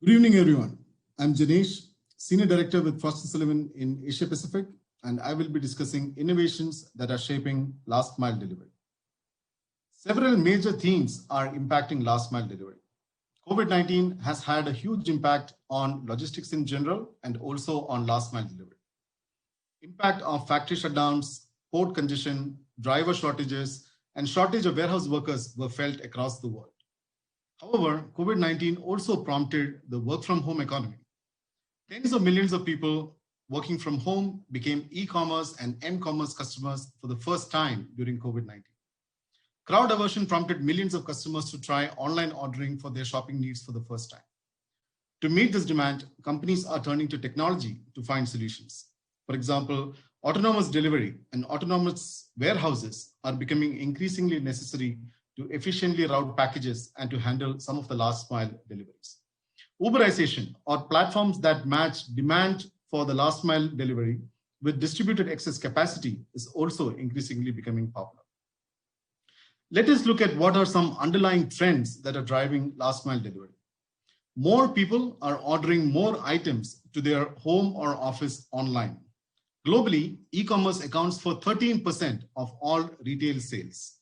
Good evening, everyone. I'm Janesh, Senior Director with Frost & Sullivan in Asia Pacific, and I will be discussing innovations that are shaping last mile delivery. Several major themes are impacting last mile delivery. COVID-19 has had a huge impact on logistics in general and also on last mile delivery. Impact of factory shutdowns, port congestion, driver shortages, and shortage of warehouse workers were felt across the world. However, COVID-19 also prompted the work from home economy. Tens of millions of people working from home became e-commerce and m-commerce customers for the first time during COVID-19. Crowd aversion prompted millions of customers to try online ordering for their shopping needs for the first time. To meet this demand, companies are turning to technology to find solutions. For example, autonomous delivery and autonomous warehouses are becoming increasingly necessary to efficiently route packages and to handle some of the last mile deliveries. Uberization, or platforms that match demand for the last mile delivery with distributed excess capacity, is also increasingly becoming popular. Let us look at what are some underlying trends that are driving last mile delivery. More people are ordering more items to their home or office online. Globally, e-commerce accounts for 13% of all retail sales.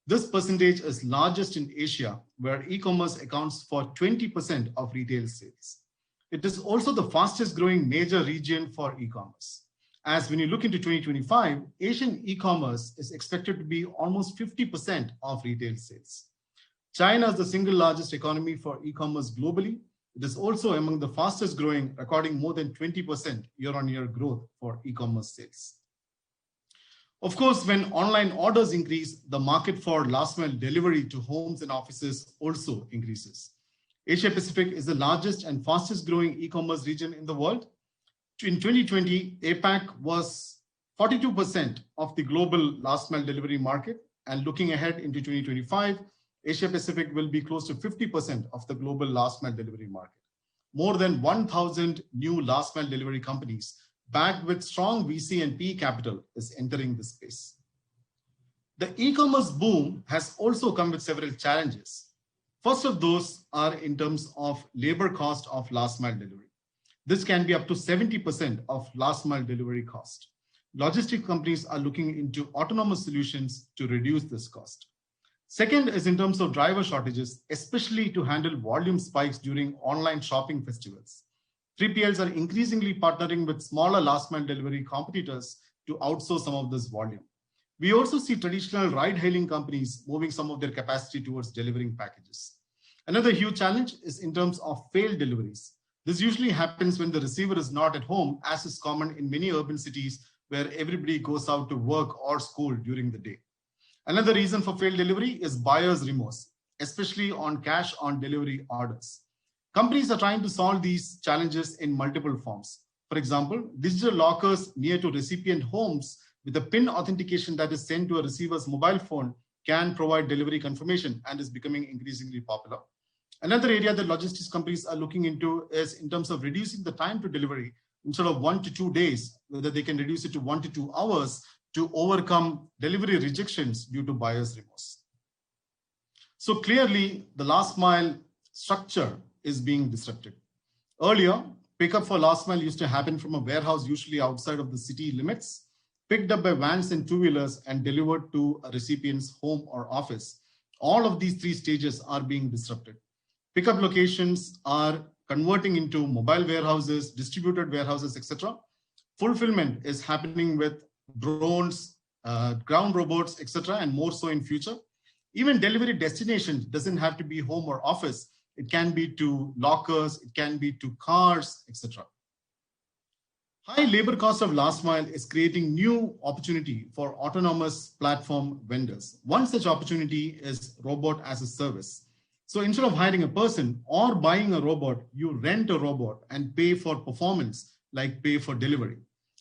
This percentage is largest in Asia, where e-commerce accounts for 20% of retail sales. It is also the fastest growing major region for e-commerce. As when you look into 2025, Asian e-commerce is expected to be almost 50% of retail sales. China is the single largest economy for e-commerce globally. It is also among the fastest growing, recording more than 20% year-on-year growth for e-commerce sales. Of course, when online orders increase, the market for last mile delivery to homes and offices also increases. Asia Pacific is the largest and fastest growing e-commerce region in the world. In 2020, APAC was 42% of the global last mile delivery market. And looking ahead into 2025, Asia Pacific will be close to 50% of the global last mile delivery market. More than 1,000 new last mile delivery companies backed with strong VC and PE capital is entering the space. The e-commerce boom has also come with several challenges. First of those are in terms of labor cost of last mile delivery. This can be up to 70% of last mile delivery cost. Logistic companies are looking into autonomous solutions to reduce this cost. Second is in terms of driver shortages, especially to handle volume spikes during online shopping festivals. 3PLs are increasingly partnering with smaller last mile delivery competitors to outsource some of this volume. We also see traditional ride-hailing companies moving some of their capacity towards delivering packages. Another huge challenge is in terms of failed deliveries. This usually happens when the receiver is not at home, as is common in many urban cities where everybody goes out to work or school during the day. Another reason for failed delivery is buyer's remorse, especially on cash on delivery orders. Companies are trying to solve these challenges in multiple forms. For example, digital lockers near to recipient homes with a PIN authentication that is sent to a receiver's mobile phone can provide delivery confirmation and is becoming increasingly popular. Another area that logistics companies are looking into is in terms of reducing the time to delivery. Instead of 1 to 2 days, whether they can reduce it to 1 to 2 hours to overcome delivery rejections due to buyer's remorse. So clearly, the last mile structure is being disrupted. Earlier, pickup for last mile used to happen from a warehouse usually outside of the city limits, picked up by vans and two-wheelers and delivered to a recipient's home or office. All of these three stages are being disrupted. Pickup locations are converting into mobile warehouses, distributed warehouses, etc. Fulfillment is happening with drones, ground robots, etc., and more so in future. Even delivery destination doesn't have to be home or office. It can be to lockers, it can be to cars, etc. High labor cost of last mile is creating new opportunity for autonomous platform vendors. One such opportunity is robot as a service. So instead of hiring a person or buying a robot, you rent a robot and pay for performance like pay for delivery.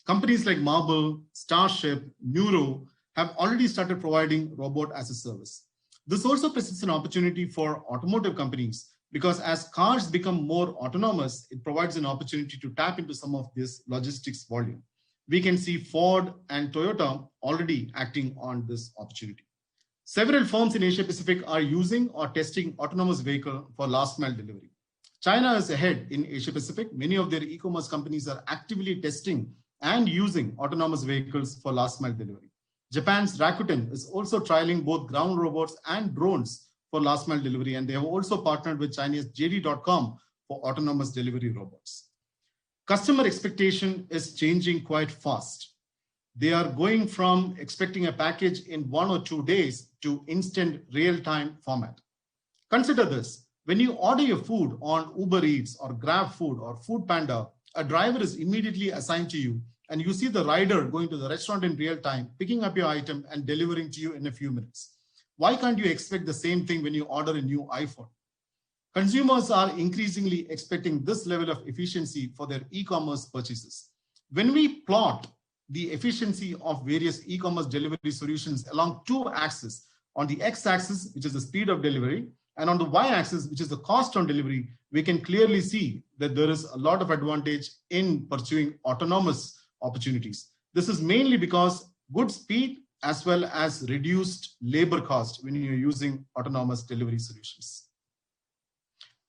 Companies like Marble, Starship, Neuro have already started providing robot as a service. This also presents an opportunity for automotive companies because as cars become more autonomous, it provides an opportunity to tap into some of this logistics volume. We can see Ford and Toyota already acting on this opportunity. Several firms in Asia Pacific are using or testing autonomous vehicle for last mile delivery. China is ahead in Asia Pacific. Many of their e-commerce companies are actively testing and using autonomous vehicles for last mile delivery. Japan's Rakuten is also trialing both ground robots and drones for last mile delivery, and they have also partnered with Chinese JD.com for autonomous delivery robots. Customer expectation is changing quite fast. They are going from expecting a package in 1 or 2 days to instant real-time format. Consider this. When you order your food on Uber Eats or Grab Food or Food Panda, a driver is immediately assigned to you, and you see the rider going to the restaurant in real time, picking up your item and delivering to you in a few minutes. Why can't you expect the same thing when you order a new iPhone? Consumers are increasingly expecting this level of efficiency for their e-commerce purchases. When we plot the efficiency of various e-commerce delivery solutions along two axes, on the x-axis, which is the speed of delivery, and on the y-axis, which is the cost on delivery, we can clearly see that there is a lot of advantage in pursuing autonomous opportunities. This is mainly because good speed as well as reduced labor cost when you're using autonomous delivery solutions.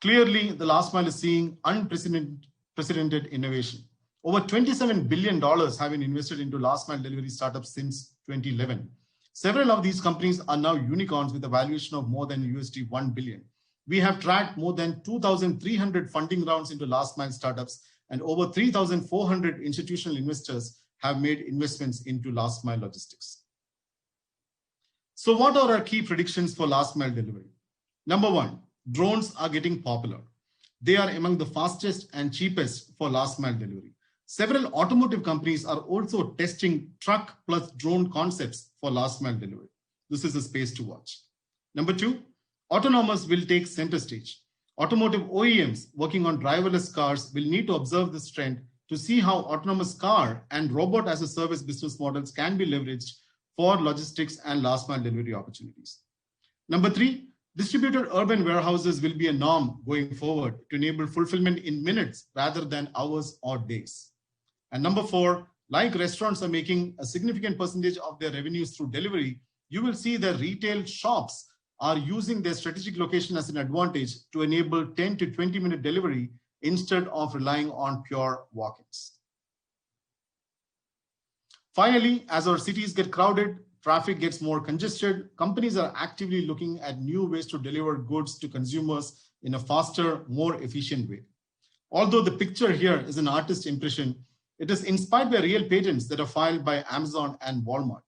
Clearly, the last mile is seeing unprecedented innovation. Over $27 billion have been invested into last mile delivery startups since 2011. Several of these companies are now unicorns with a valuation of more than $1 billion. We have tracked more than 2,300 funding rounds into last mile startups, and over 3,400 institutional investors have made investments into last mile logistics. So what are our key predictions for last mile delivery? Number one, drones are getting popular. They are among the fastest and cheapest for last mile delivery. Several automotive companies are also testing truck plus drone concepts for last mile delivery. This is a space to watch. Number two, autonomous will take center stage. Automotive OEMs working on driverless cars will need to observe this trend to see how autonomous car and robot as a service business models can be leveraged for logistics and last mile delivery opportunities. Number three, distributed urban warehouses will be a norm going forward to enable fulfillment in minutes rather than hours or days. And number four, like restaurants are making a significant percentage of their revenues through delivery, you will see that retail shops are using their strategic location as an advantage to enable 10 to 20-minute delivery instead of relying on pure walk-ins. Finally, as our cities get crowded, traffic gets more congested, companies are actively looking at new ways to deliver goods to consumers in a faster, more efficient way. Although the picture here is an artist's impression, it is inspired by real patents that are filed by Amazon and Walmart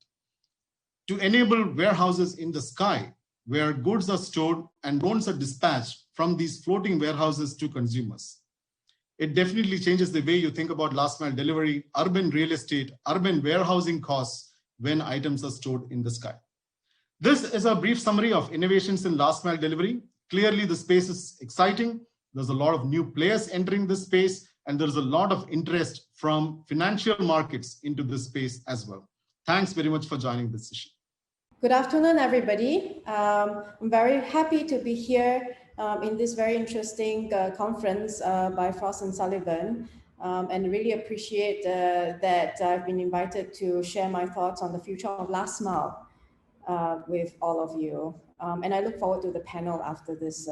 to enable warehouses in the sky where goods are stored and drones are dispatched from these floating warehouses to consumers. It definitely changes the way you think about last mile delivery, urban real estate, urban warehousing costs when items are stored in the sky. This is a brief summary of innovations in last mile delivery. Clearly, the space is exciting. There's a lot of new players entering this space, and there's a lot of interest from financial markets into this space as well. Thanks very much for joining this session. Good afternoon, everybody. I'm very happy to be here in this very interesting conference by Frost & Sullivan, and really appreciate that I've been invited to share my thoughts on the future of last mile with all of you. And I look forward to the panel after this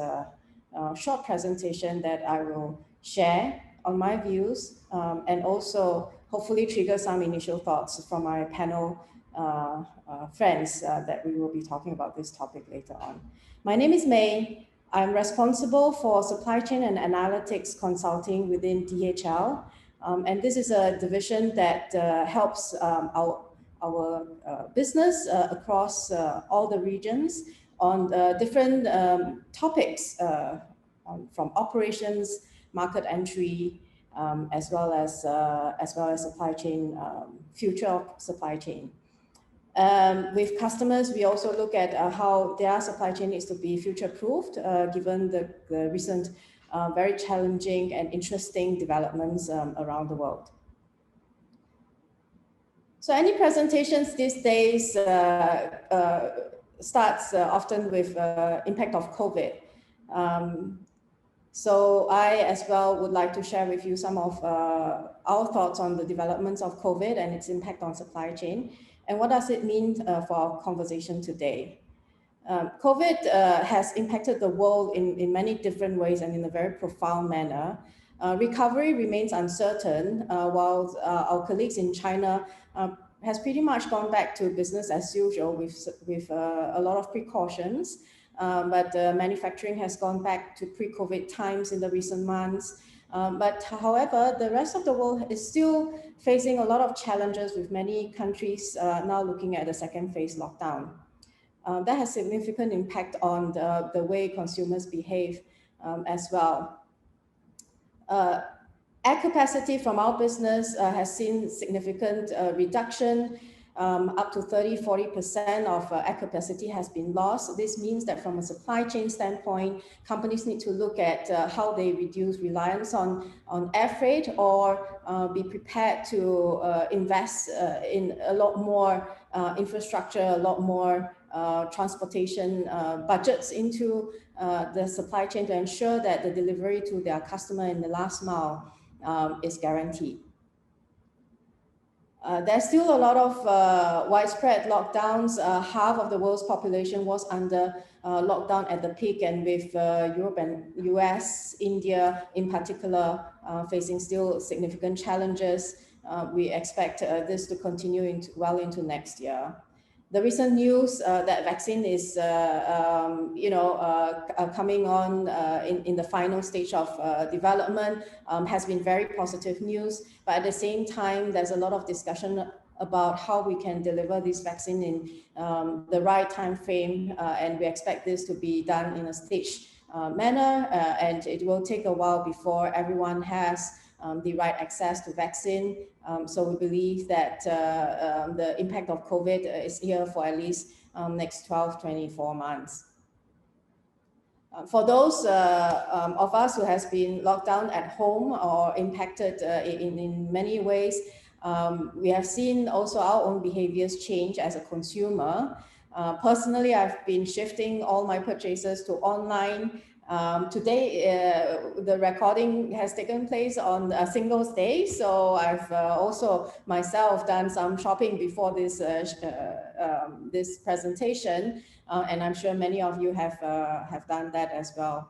short presentation that I will share on my views, and also hopefully trigger some initial thoughts from my panel friends that we will be talking about this topic later on. My name is May. I'm responsible for supply chain and analytics consulting within DHL. And this is a division that helps our business across all the regions on different topics from operations, market entry, as well as supply chain, future of supply chain. With customers, we also look at how their supply chain needs to be future-proofed, given the recent very challenging and interesting developments around the world. So any presentations these days starts often with impact of COVID. So I as well would like to share with you some of our thoughts on the developments of COVID and its impact on supply chain, and what does it mean for our conversation today. COVID has impacted the world in many different ways and in a very profound manner. Recovery remains uncertain, while our colleagues in China has pretty much gone back to business as usual with a lot of precautions. But manufacturing has gone back to pre-COVID times in the recent months. But however, the rest of the world is still facing a lot of challenges, with many countries now looking at the second phase lockdown. That has significant impact on the way consumers behave as well. Air capacity from our business has seen significant reduction. Up to 30–40% of air capacity has been lost. This means that from a supply chain standpoint, companies need to look at how they reduce reliance on air freight, or be prepared to invest in a lot more infrastructure, a lot more transportation budgets into the supply chain to ensure that the delivery to their customer in the last mile is guaranteed. There's still a lot of widespread lockdowns. Half of the world's population was under lockdown at the peak, and with Europe and US, India in particular, facing still significant challenges. We expect this to continue well into next year. The recent news that vaccine is, coming on in the final stage of development has been very positive news. But at the same time, there's a lot of discussion about how we can deliver this vaccine in the right time frame, and we expect this to be done in a staged manner, and it will take a while before everyone has the right access to vaccine. So we believe that the impact of COVID is here for at least next 12–24 months. For those of us who has been locked down at home or impacted in many ways, we have seen also our own behaviors change as a consumer. Personally, I've been shifting all my purchases to online. Today, the recording has taken place on a Singles Day, so I've also myself done some shopping before this this presentation, and I'm sure many of you have done that as well.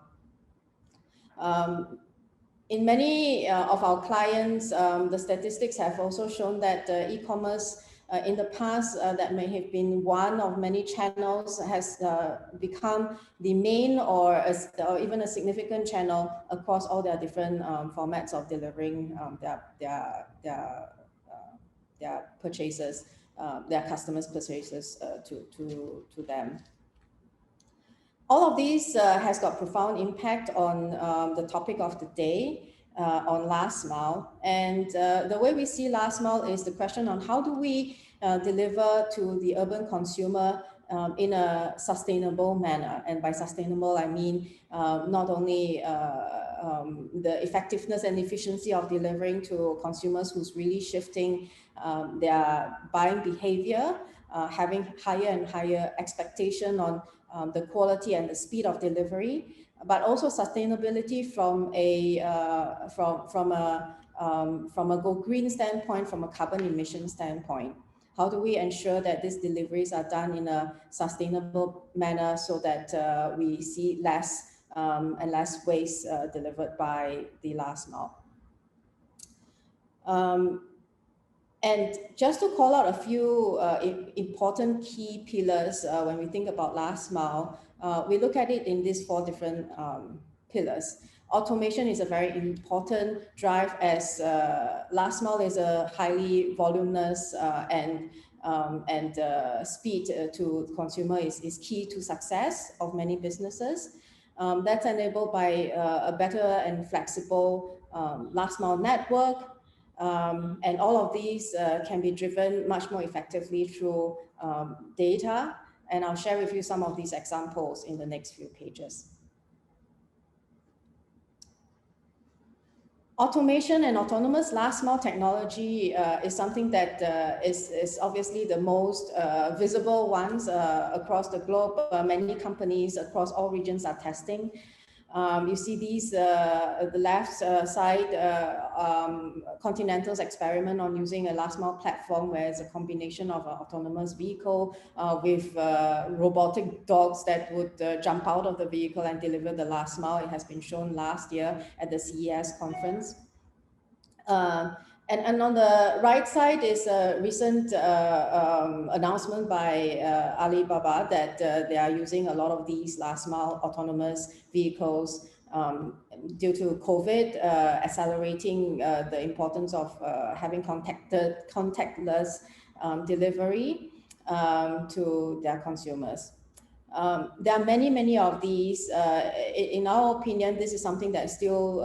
In many of our clients, the statistics have also shown that e-commerce in the past that may have been one of many channels has become the main or even a significant channel across all their different formats of delivering their purchases, their customers' purchases to them. All of these has got profound impact on the topic of the day, on last mile. And the way we see last mile is the question on how do we deliver to the urban consumer in a sustainable manner. And by sustainable, I mean not only the effectiveness and efficiency of delivering to consumers who's really shifting their buying behavior, having higher and higher expectation on the quality and the speed of delivery, but also sustainability from a go green standpoint, from a carbon emission standpoint. How do we ensure that these deliveries are done in a sustainable manner so that we see less and less waste delivered by the last mile? And just to call out a few important key pillars when we think about last mile, we look at it in these 4 different pillars. Automation is a very important drive, as last mile is a highly voluminous and speed to consumer is key to success of many businesses. That's enabled by a better and flexible last mile network. And all of these can be driven much more effectively through data. And I'll share with you some of these examples in the next few pages. Automation and autonomous last mile technology is something that is obviously the most visible ones across the globe. Many companies across all regions are testing. You see these, the left side, Continental's experiment on using a last mile platform where it's a combination of an autonomous vehicle with robotic dogs that would jump out of the vehicle and deliver the last mile. It has been shown last year at the CES conference. And on the right side is a recent announcement by Alibaba that they are using a lot of these last mile autonomous vehicles due to COVID, accelerating the importance of having contactless delivery to their consumers. There are many of these. In our opinion, this is something that is still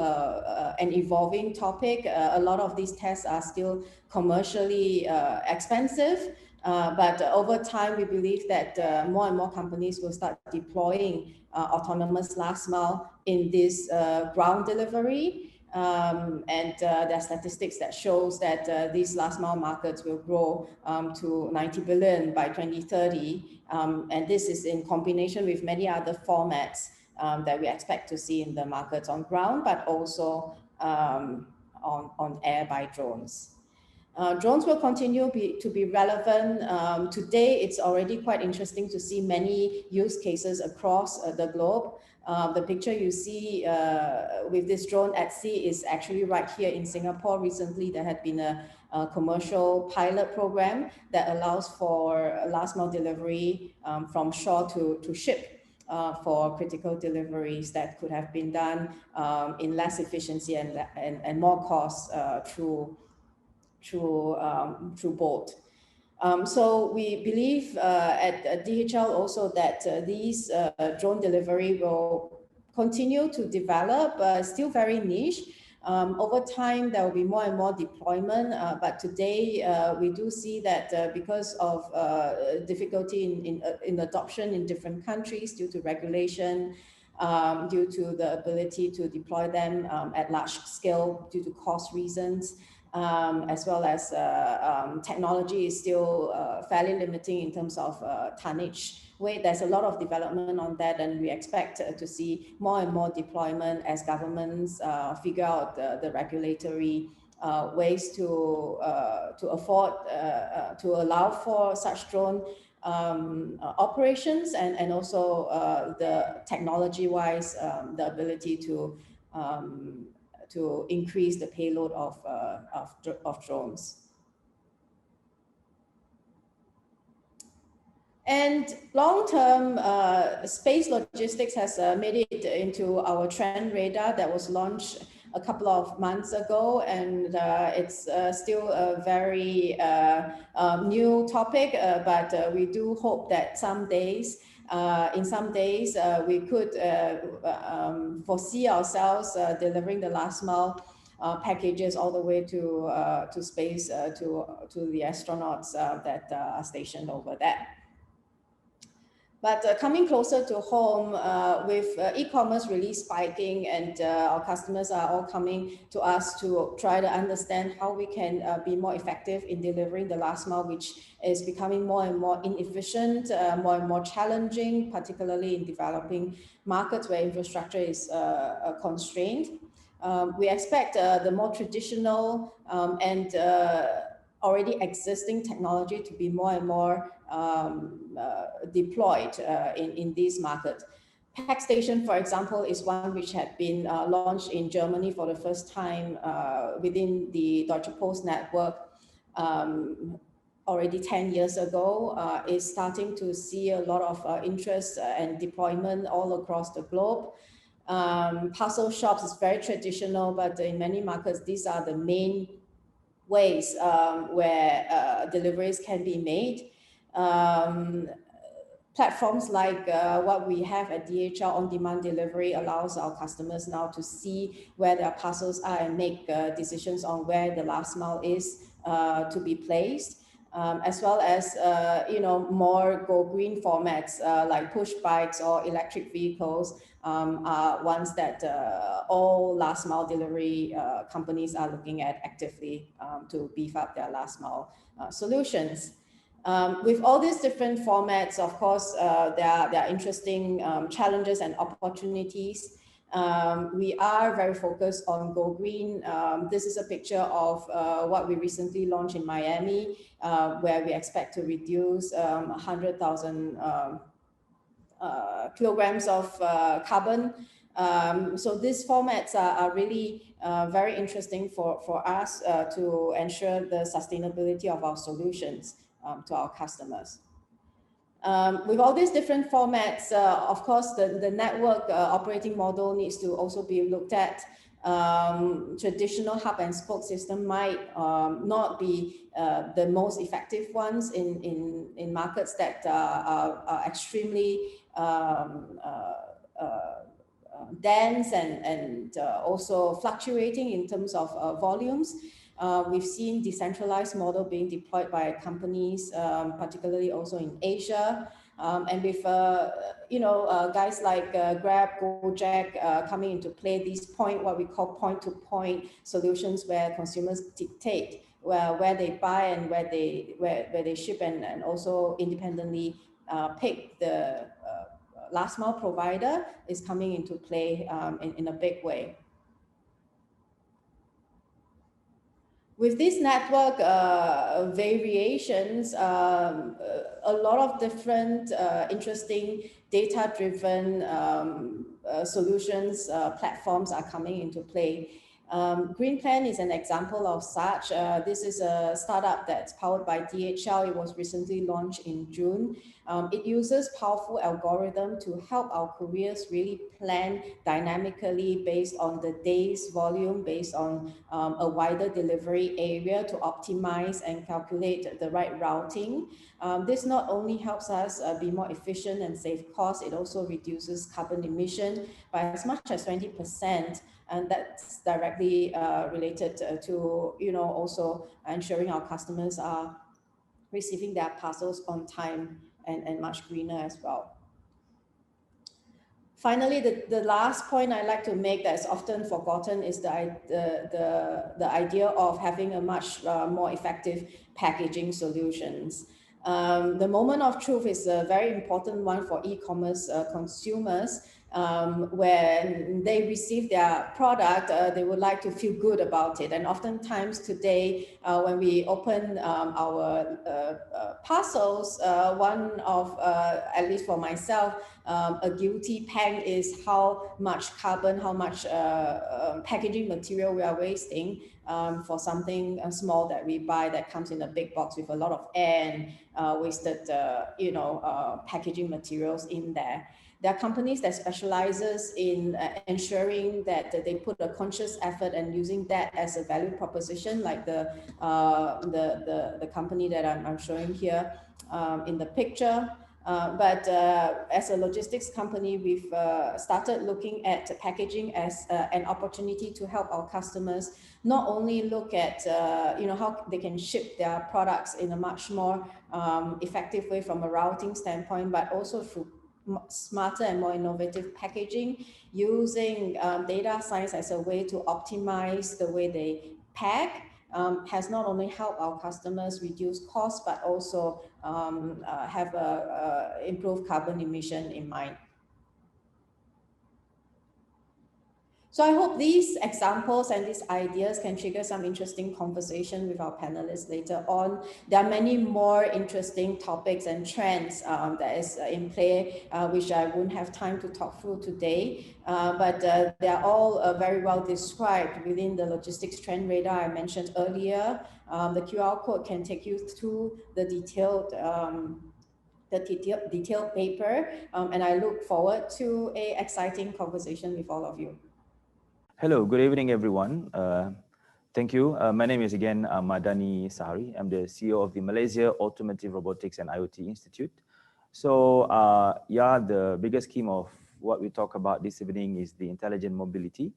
an evolving topic. A lot of these tests are still commercially expensive, but over time, we believe that more and more companies will start deploying autonomous last mile in this ground delivery. And there are statistics that shows that these last mile markets will grow to 90 billion by 2030. And this is in combination with many other formats that we expect to see in the markets on ground, but also on air by drones. Drones will continue to be relevant. Today, it's already quite interesting to see many use cases across the globe. The picture you see with this drone at sea is actually right here in Singapore. Recently, there had been a commercial pilot program that allows for last mile delivery from shore to ship for critical deliveries that could have been done in less efficiency and more cost through boat. So we believe at DHL also that these drone delivery will continue to develop, still very niche. Over time, there will be more and more deployment, but today we do see that because of difficulty in adoption in different countries due to regulation, due to the ability to deploy them at large scale due to cost reasons, as well as technology is still fairly limiting in terms of tonnage weight. There's a lot of development on that, and we expect to see more and more deployment as governments figure out the regulatory ways to afford, to allow for such drone operations, and also the technology-wise, the ability to increase the payload of drones. And long-term, space logistics has made it into our trend radar that was launched a couple of months ago, and it's still a very new topic, but we do hope that in some days, we could foresee ourselves delivering the last mile packages all the way to space to the astronauts that are stationed over there. But coming closer to home, with e-commerce really spiking, and our customers are all coming to us to try to understand how we can be more effective in delivering the last mile, which is becoming more and more inefficient, more and more challenging, particularly in developing markets where infrastructure is constrained. We expect the more traditional and already existing technology to be more and more deployed in these markets. Packstation, for example, is one which had been launched in Germany for the first time within the Deutsche Post network already 10 years ago, is starting to see a lot of interest and deployment all across the globe. Parcel shops is very traditional, but in many markets, these are the main ways where deliveries can be made. Platforms like what we have at DHL on-demand delivery allows our customers now to see where their parcels are and make decisions on where the last mile is to be placed, as well as more go green formats like push bikes or electric vehicles are ones that all last mile delivery companies are looking at actively to beef up their last mile solutions. With all these different formats, of course, there are interesting challenges and opportunities. We are very focused on Go Green. This is a picture of what we recently launched in Miami, where we expect to reduce 100,000 kilograms of carbon. So these formats are really very interesting for us to ensure the sustainability of our solutions to our customers. With all these different formats, of course, the network operating model needs to also be looked at. Traditional hub and spoke system might not be the most effective ones in markets that are extremely dense and also fluctuating in terms of volumes. We've seen decentralized model being deployed by companies, particularly also in Asia. And with guys like Grab, Gojek coming into play, these what we call point-to-point solutions, where consumers dictate where they buy and where they ship, and also independently pick the last mile provider, is coming into play in a big way. With these network variations, a lot of different interesting data-driven solutions, platforms are coming into play. GreenPlan is an example of such. This is a startup that's powered by DHL. It was recently launched in June. It uses powerful algorithm to help our couriers really plan dynamically based on the day's volume, based on a wider delivery area, to optimize and calculate the right routing. This not only helps us be more efficient and save costs, it also reduces carbon emission by as much as 20%. And that's directly related to, also ensuring our customers are receiving their parcels on time and much greener as well. Finally, the last point I'd like to make that's often forgotten is the idea of having a much more effective packaging solutions. The moment of truth is a very important one for e-commerce consumers. When they receive their product, they would like to feel good about it. And oftentimes today, when we open our parcels, one of, at least for myself, a guilty pang is how much carbon, how much packaging material we are wasting for something small that we buy that comes in a big box with a lot of air and wasted, packaging materials in there. There are companies that specializes in ensuring that they put a conscious effort and using that as a value proposition, like the company that I'm showing here in the picture. But as a logistics company, we've started looking at packaging as an opportunity to help our customers not only look at how they can ship their products in a much more effective way from a routing standpoint, but also through smarter and more innovative packaging, using data science as a way to optimize the way they pack. Has not only helped our customers reduce costs, but also have improved carbon emission in mind. So I hope these examples and these ideas can trigger some interesting conversation with our panelists later on. There are many more interesting topics and trends that is in play, which I wouldn't have time to talk through today, but they are all very well described within the logistics trend radar I mentioned earlier. The QR code can take you through the detailed paper, and I look forward to an exciting conversation with all of you. Hello, good evening, everyone. Thank you. My name is again Madani Sahari. I'm the CEO of the Malaysia Automotive Robotics and IoT Institute. So the biggest scheme of what we talk about this evening is the intelligent mobility.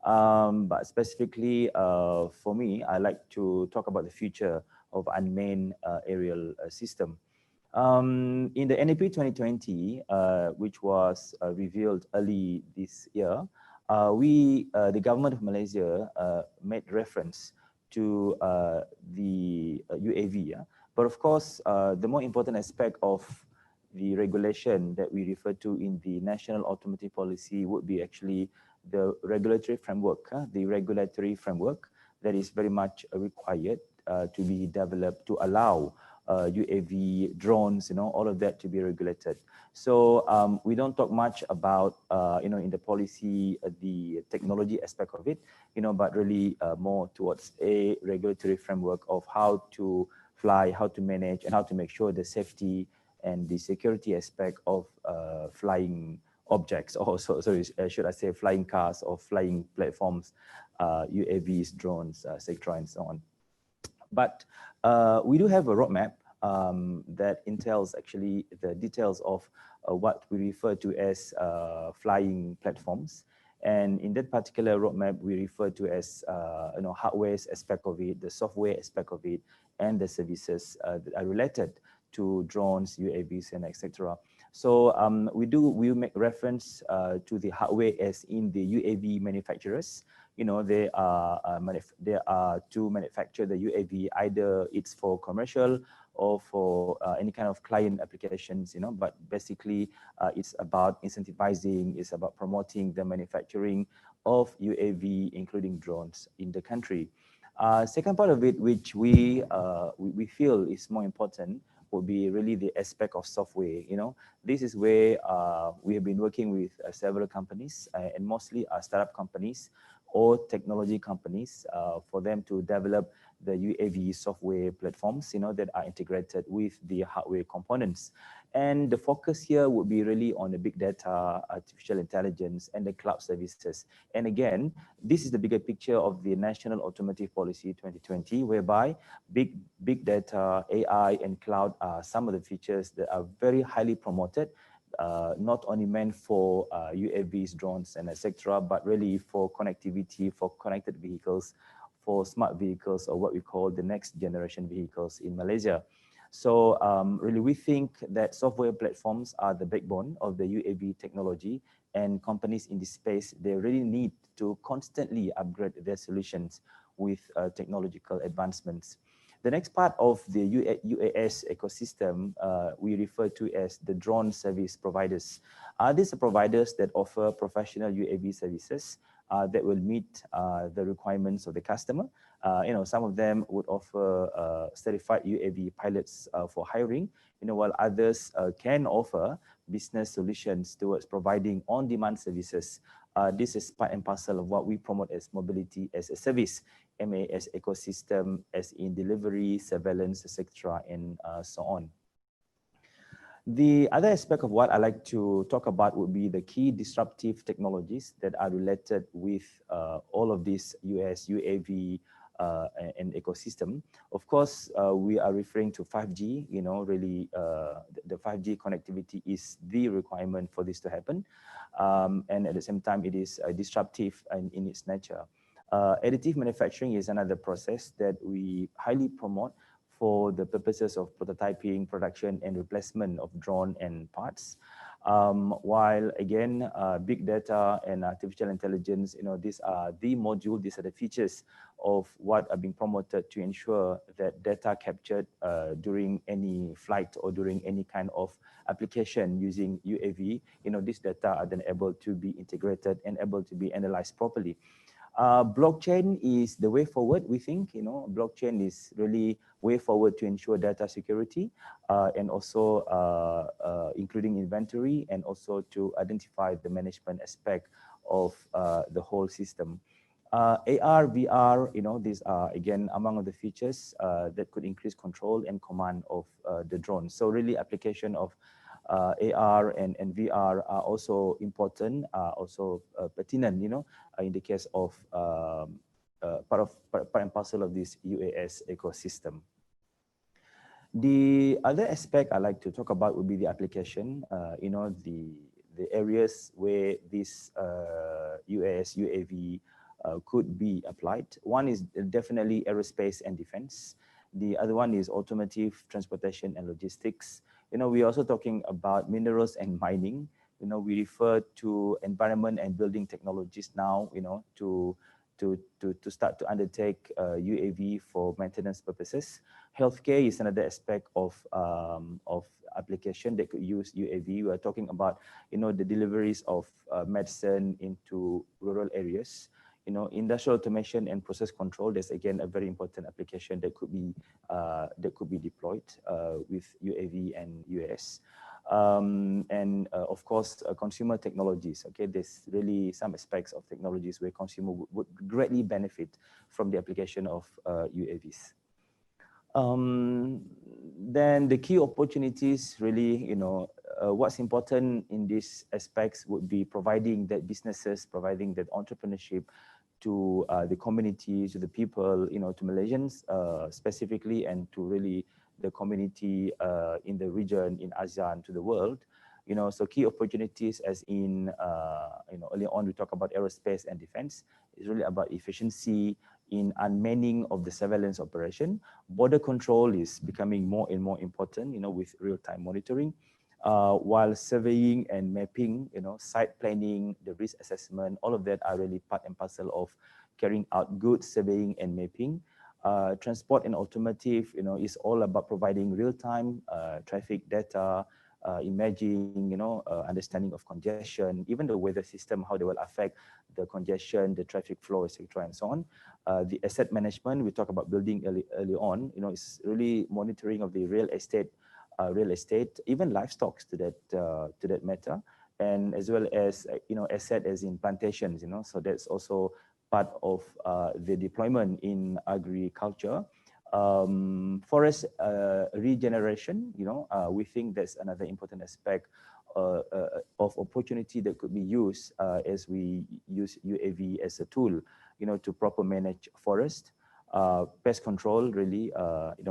But specifically for me, I like to talk about the future of unmanned aerial system. In the NAP 2020, which was revealed early this year, the government of Malaysia made reference to the UAV. But of course, the more important aspect of the regulation that we refer to in the National Automotive Policy would be actually the regulatory framework, that is very much required to be developed to allow UAV, drones, all of that to be regulated. So we don't talk much about, in the policy, the technology aspect of it, but really more towards a regulatory framework of how to fly, how to manage, and how to make sure the safety and the security aspect of flying objects, or should I say flying cars or flying platforms, UAVs, drones, etc., and so on. But we do have a roadmap that entails actually the details of what we refer to as flying platforms. And in that particular roadmap, we refer to as hardware aspect of it, the software aspect of it, and the services that are related to drones, UAVs, and etc. So we make reference to the hardware as in the UAV manufacturers. They are to manufacture the UAV, either it's for commercial or for any kind of client applications, but basically it's about incentivizing, it's about promoting the manufacturing of UAV, including drones in the country. Second part of it, which we feel is more important, would be really the aspect of software. This is where we have been working with several companies and mostly startup companies or technology companies for them to develop the UAV software platforms, that are integrated with the hardware components. And the focus here would be really on the big data, artificial intelligence, and the cloud services. And again, this is the bigger picture of the National Automotive Policy 2020, whereby big data, AI, and cloud are some of the features that are very highly promoted, not only meant for UAVs, drones, and etc., but really for connectivity, for connected vehicles, for smart vehicles, or what we call the next generation vehicles in Malaysia. So really, we think that software platforms are the backbone of the UAV technology, and companies in this space, they really need to constantly upgrade their solutions with technological advancements. The next part of the UAS ecosystem we refer to as the drone service providers. These are providers that offer professional UAV services that will meet the requirements of the customer. Some of them would offer certified UAV pilots for hiring, while others can offer business solutions towards providing on-demand services. This is part and parcel of what we promote as mobility as a service, MAS ecosystem, as in delivery, surveillance, etc., and so on. The other aspect of what I like to talk about would be the key disruptive technologies that are related with all of these UAV and ecosystem. Of course, we are referring to 5G, really the 5G connectivity is the requirement for this to happen. And at the same time, it is disruptive in its nature. Additive manufacturing is another process that we highly promote for the purposes of prototyping, production, and replacement of drone and parts. While again, big data and artificial intelligence, these are the module, these are the features of what are being promoted to ensure that data captured during any flight or during any kind of application using UAV, this data are then able to be integrated and able to be analyzed properly. Blockchain is the way forward, we think. Blockchain is really way forward to ensure data security and also including inventory, and also to identify the management aspect of the whole system. AR, VR, these are again among the features that could increase control and command of the drone. So really application of AR and VR are also important, also pertinent, in the case of part and parcel of this UAS ecosystem. The other aspect I like to talk about would be the application, the areas where this UAS, UAV could be applied. One is definitely aerospace and defense. The other one is automotive, transportation, and logistics. We're also talking about minerals and mining. We refer to environment and building technologies now, to to start to undertake UAV for maintenance purposes. Healthcare is another aspect of application that could use UAV. We are talking about, the deliveries of medicine into rural areas. Industrial automation and process control, there's again a very important application that could be deployed with UAV and UAS. And of course, consumer technologies. Okay, there's really some aspects of technologies where consumer would greatly benefit from the application of UAVs. Then the key opportunities really, what's important in these aspects would be providing that businesses, providing that entrepreneurship to the community, to the people, to Malaysians specifically, and to really the community in the region, in ASEAN, to the world. So key opportunities as in, earlier on we talk about aerospace and defense. It's really about efficiency in unmanning of the surveillance operation. Border control is becoming more and more important, with real-time monitoring. While surveying and mapping, site planning, the risk assessment, all of that are really part and parcel of carrying out good surveying and mapping. Transport and automotive, is all about providing real-time traffic data, imaging, understanding of congestion, even the weather system, how they will affect the congestion, the traffic flow, etc., and so on. The asset management, we talk about building early on, it's really monitoring of the real estate, even livestock to that matter, and as well as asset as in plantations, so that's also part of the deployment in agriculture. Forest regeneration, we think that's another important aspect of opportunity that could be used as we use UAV as a tool, to proper manage forest. Pest control really,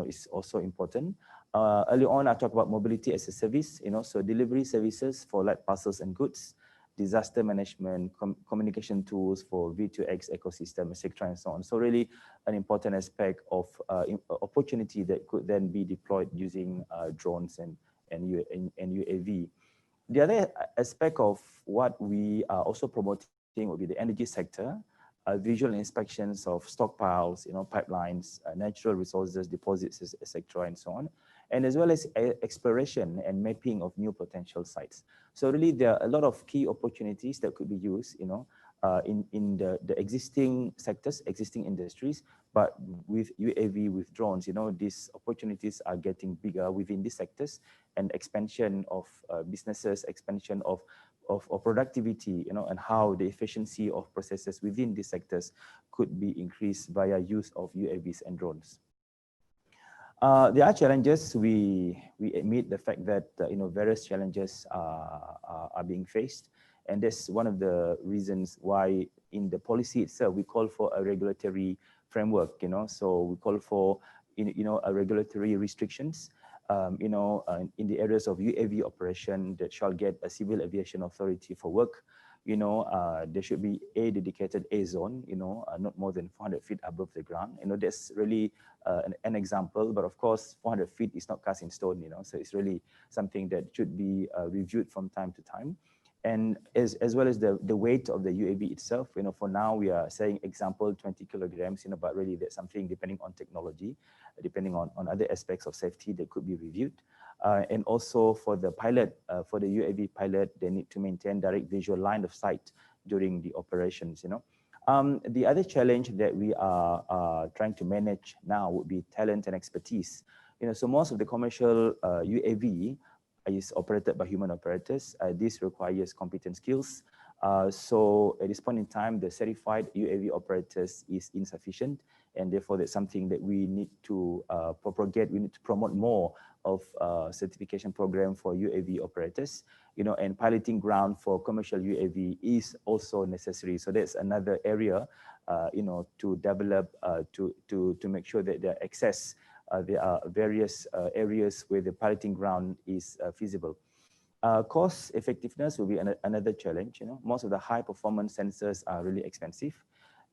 is also important. Early on, I talked about mobility as a service, so delivery services for like parcels and goods, disaster management, communication tools for V2X ecosystem, etc., and so on. So really an important aspect of opportunity that could then be deployed using drones and UAV. The other aspect of what we are also promoting would be the energy sector, visual inspections of stockpiles, pipelines, natural resources, deposits, etc., and so on, and as well as exploration and mapping of new potential sites. So really, there are a lot of key opportunities that could be used, in the existing sectors, existing industries, but with UAV, with drones, these opportunities are getting bigger within these sectors, and expansion of businesses, expansion of productivity, and how the efficiency of processes within these sectors could be increased via use of UAVs and drones. There are challenges. We admit the fact that various challenges are being faced, and that's one of the reasons why in the policy itself we call for a regulatory framework. So we call for a regulatory restrictions. In the areas of UAV operation that shall get a civil aviation authority for work. There should be a dedicated A zone, not more than 400 feet above the ground. That's really an example, but of course, 400 feet is not cast in stone, so it's really something that should be reviewed from time to time. And as well as the weight of the UAV itself, for now we are saying example 20 kilograms, but really that's something depending on technology, depending on other aspects of safety that could be reviewed. And also for the pilot, for the UAV pilot, they need to maintain direct visual line of sight during the operations, The other challenge that we are trying to manage now would be talent and expertise. So most of the commercial UAV is operated by human operators. This requires competent skills. So at this point in time, the certified UAV operators is insufficient, and therefore that's something that we need to propagate. We need to promote more of certification program for UAV operators, and piloting ground for commercial UAV is also necessary. So that's another area, to develop, to make sure that there are various areas where the piloting ground is feasible. Cost effectiveness will be another challenge. Most of the high performance sensors are really expensive,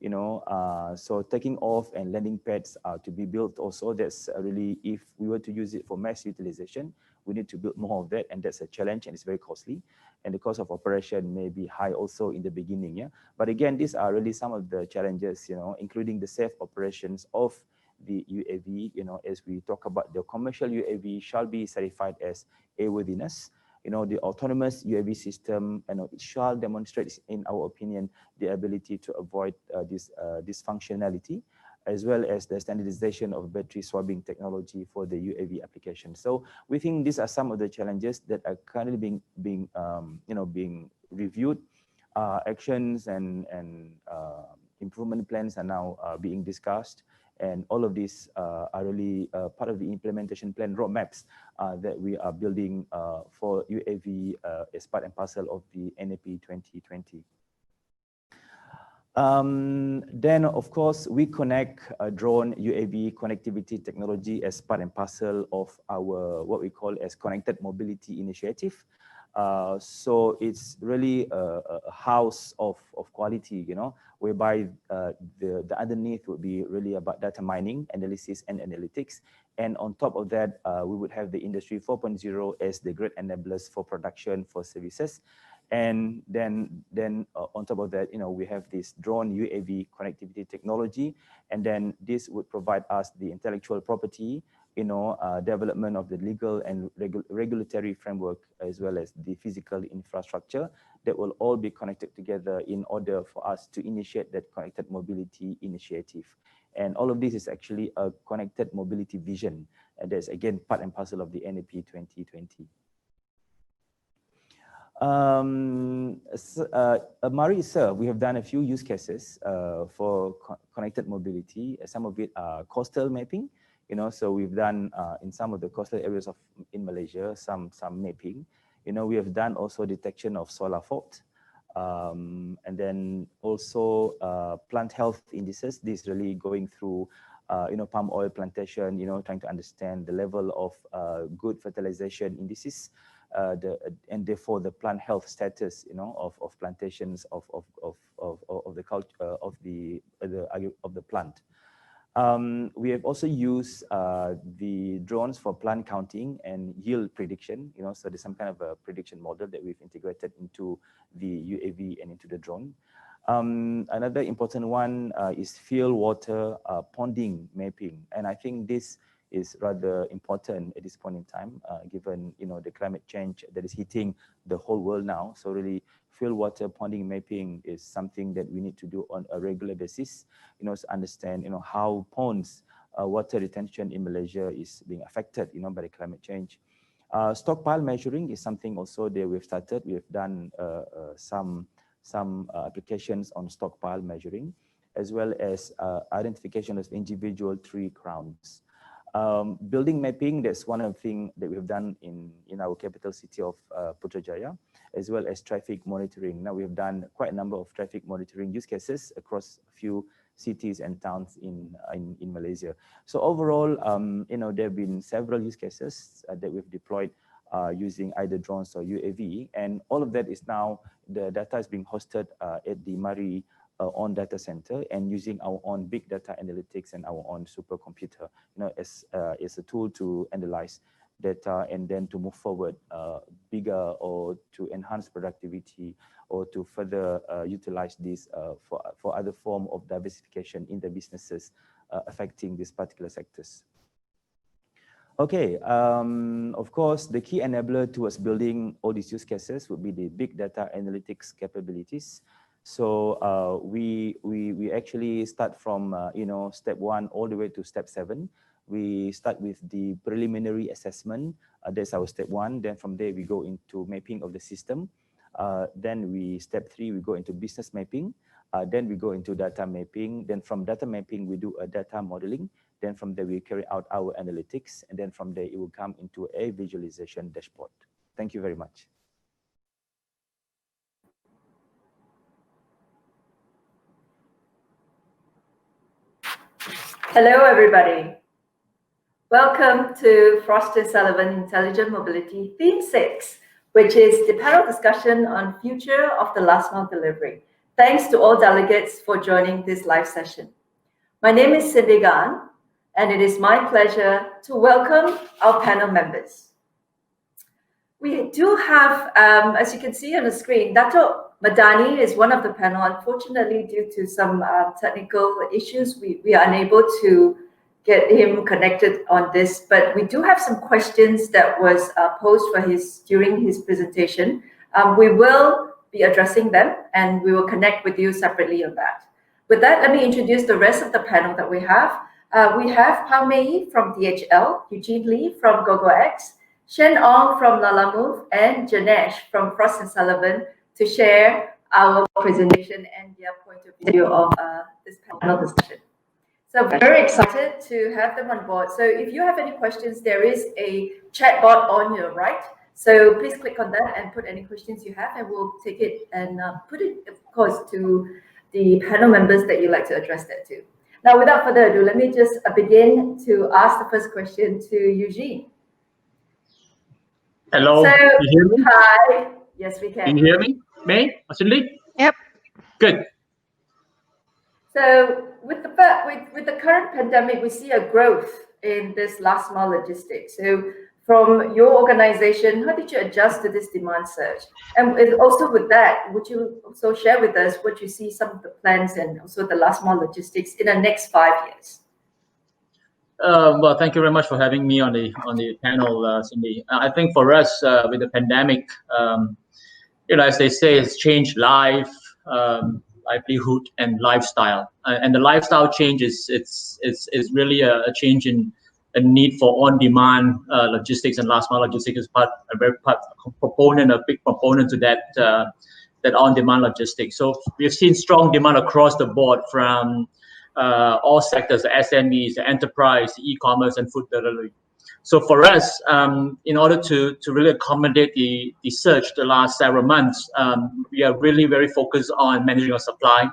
So taking off and landing pads to be built also, that's really, if we were to use it for mass utilization, we need to build more of that, and that's a challenge, and it's very costly. And the cost of operation may be high also in the beginning, yeah. But again, these are really some of the challenges, including the safe operations of the UAV, as we talk about the commercial UAV shall be certified as airworthiness. The autonomous UAV system, it shall demonstrate, in our opinion, the ability to avoid this functionality, as well as the standardization of battery swabbing technology for the UAV application. So we think these are some of the challenges that are currently being reviewed. Actions and improvement plans are now being discussed. And all of these are really part of the implementation plan roadmaps that we are building for UAV as part and parcel of the NAP 2020. Then, of course, we connect drone UAV connectivity technology as part and parcel of our what we call as Connected Mobility Initiative. So it's really a house of quality, whereby the underneath would be really about data mining, analysis, and analytics. And on top of that, we would have the Industry 4.0 as the great enablers for production, for services. And then on top of that, we have this drone UAV connectivity technology, and then this would provide us the intellectual property, development of the legal and regulatory framework, as well as the physical infrastructure that will all be connected together in order for us to initiate that connected mobility initiative. And all of this is actually a connected mobility vision, and that's again part and parcel of the NAP 2020. Mari itself, we have done a few use cases for connected mobility. Some of it are coastal mapping, so we've done in some of the coastal areas in Malaysia, some mapping. We have done also detection of solar fault, and then also plant health indices. This really going through palm oil plantation, trying to understand the level of good fertilization indices. And therefore the plant health status, of plantations of the culture of the plant. We have also used the drones for plant counting and yield prediction. So there's some kind of a prediction model that we've integrated into the UAV and into the drone. Another important one is field water ponding mapping, and I think this is rather important at this point in time, given the climate change that is hitting the whole world now. So really, field water ponding mapping is something that we need to do on a regular basis, to understand how ponds water retention in Malaysia is being affected, by the climate change. Stockpile measuring is something also that we've started. We have done some applications on stockpile measuring, as well as identification of individual tree crowns. Building mapping, that's one of the things that we've done in our capital city of Putrajaya, as well as traffic monitoring. Now we've done quite a number of traffic monitoring use cases across a few cities and towns in Malaysia. So overall, there have been several use cases that we've deployed using either drones or UAV, and all of that is now, the data is being hosted at the Mari on data center, and using our own big data analytics and our own supercomputer, as a tool to analyze data and then to move forward bigger, or to enhance productivity, or to further utilize this for other form of diversification in the businesses affecting these particular sectors. Okay, of course, the key enabler towards building all these use cases would be the big data analytics capabilities. So we actually start from step 1 all the way to step 7. We start with the preliminary assessment. That's our step 1. Then from there we go into mapping of the system. Then step 3 we go into business mapping. Then we go into data mapping. Then from data mapping we do a data modeling. Then from there we carry out our analytics, and then from there it will come into a visualization dashboard. Thank you very much. Hello, everybody. Welcome to Frost & Sullivan Intelligent Mobility Theme 6, which is the panel discussion on future of the last mile delivery. Thanks to all delegates for joining this live session. My name is Cindy Gan, and it is my pleasure to welcome our panel members. We do have, as you can see on the screen, Dato' Madani is one of the panel. Unfortunately, due to some technical issues, we are unable to get him connected on this, but we do have some questions that was posed during his presentation. We will be addressing them, and we will connect with you separately on that. With that, let me introduce the rest of the panel that we have. We have Pao Mei from DHL, Eugene Lee from GoGoX, Shen Ong from Lalamove, and Janesh from Frost & Sullivan to share our presentation and their point of view of this panel discussion. So very excited to have them on board. So if you have any questions, there is a chat bot on your right. So please click on that and put any questions you have, and we'll take it and put it, of course, to the panel members that you'd like to address that to. Now, without further ado, let me just begin to ask the first question to Eugene. Hello, So, can you hear me? hi. Yes, we can. Can you hear me? May? Cindy? Yep. Good. So with the current pandemic, we see a growth in this last mile logistics. So from your organization, how did you adjust to this demand surge? And also with that, would you also share with us what you see some of the plans and also the last mile logistics in the next 5 years? Well, thank you very much for having me on the panel, Cindy. I think for us, with the pandemic, as they say, it's changed life, livelihood, and lifestyle. And the lifestyle change is really a change in a need for on-demand logistics, and last mile logistics is a big proponent to that on-demand logistics. So we've seen strong demand across the board from all sectors, the SMEs, the enterprise, the e-commerce, and food delivery. So for us, in order to really accommodate the surge the last several months, we are really very focused on managing our supply,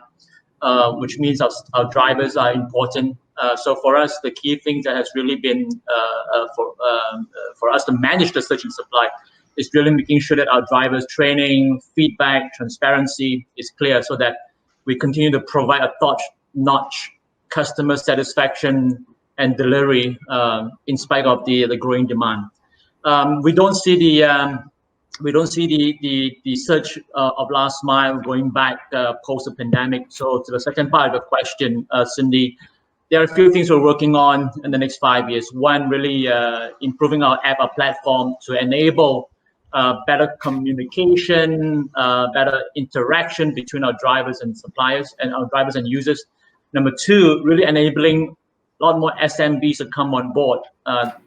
which means our drivers are important. So for us, the key thing that has really been for us to manage the surge in supply is really making sure that our drivers' training, feedback, transparency is clear, so that we continue to provide a top-notch customer satisfaction and delivery in spite of the growing demand. We don't see the surge of last mile going back post the pandemic. So to the second part of the question, Cindy, there are a few things we're working on in the next 5 years. One, really improving our app, our platform to enable better communication, better interaction between our drivers and suppliers and our drivers and users. Number two, really enabling a lot more SMBs to come on board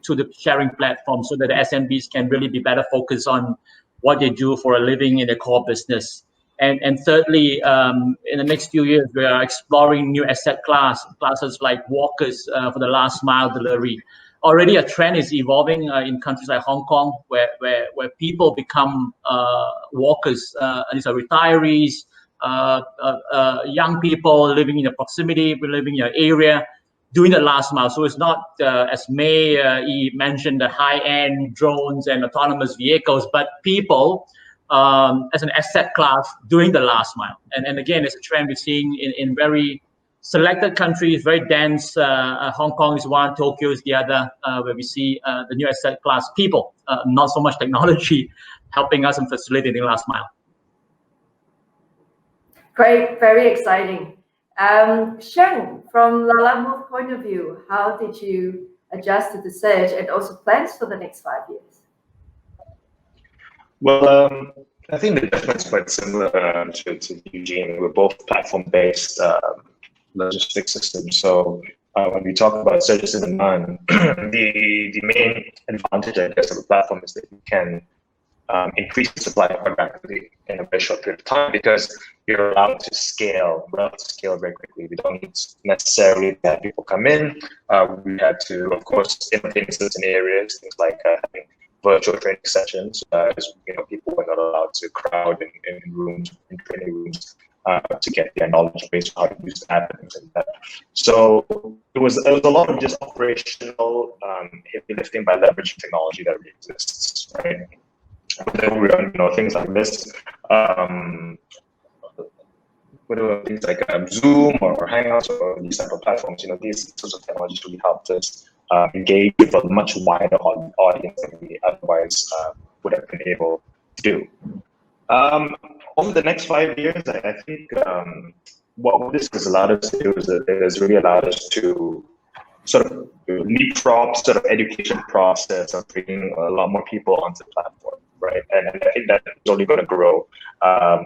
to the sharing platform, so that the SMBs can really be better focused on what they do for a living in their core business. And thirdly, in the next few years, we are exploring new asset classes like walkers for the last mile delivery. Already a trend is evolving in countries like Hong Kong, where people become walkers. And these are retirees, young people living in the proximity, living in your area, doing the last mile. So it's not, as May mentioned, the high-end drones and autonomous vehicles, but people as an asset class doing the last mile. And again, it's a trend we're seeing in very selected countries, very dense. Hong Kong is one, Tokyo is the other, where we see the new asset class people, not so much technology, helping us in facilitating last mile. Great, very exciting. Shen, from Lalamove point of view, how did you adjust to the surge and also plans for the next 5 years? Well, I think the adjustment's quite similar to Eugene. We're both platform-based logistics systems. So when we talk about surges in demand, the main advantage, I guess, of the platform is that you can increase the supply quite rapidly in a very short period of time, because you're allowed to scale very quickly. We don't need necessarily to have people come in. We had to, of course, innovate in certain areas, things like having virtual training sessions, as people were not allowed to crowd in rooms, in training rooms, to get their knowledge base on how to use the app and things like that. So it was a lot of just operational heavy lifting by leveraging technology that already exists, right? And then we run things like this. whatever things like Zoom or Hangouts or these type of platforms, these sorts of technologies really helped us engage with a much wider audience than we otherwise would have been able to do. Over the next 5 years, I think what this has allowed us to do is that it has really allowed us to sort of leapfrog sort of education process of bringing a lot more people onto the platform, right? And I think that is only going to grow.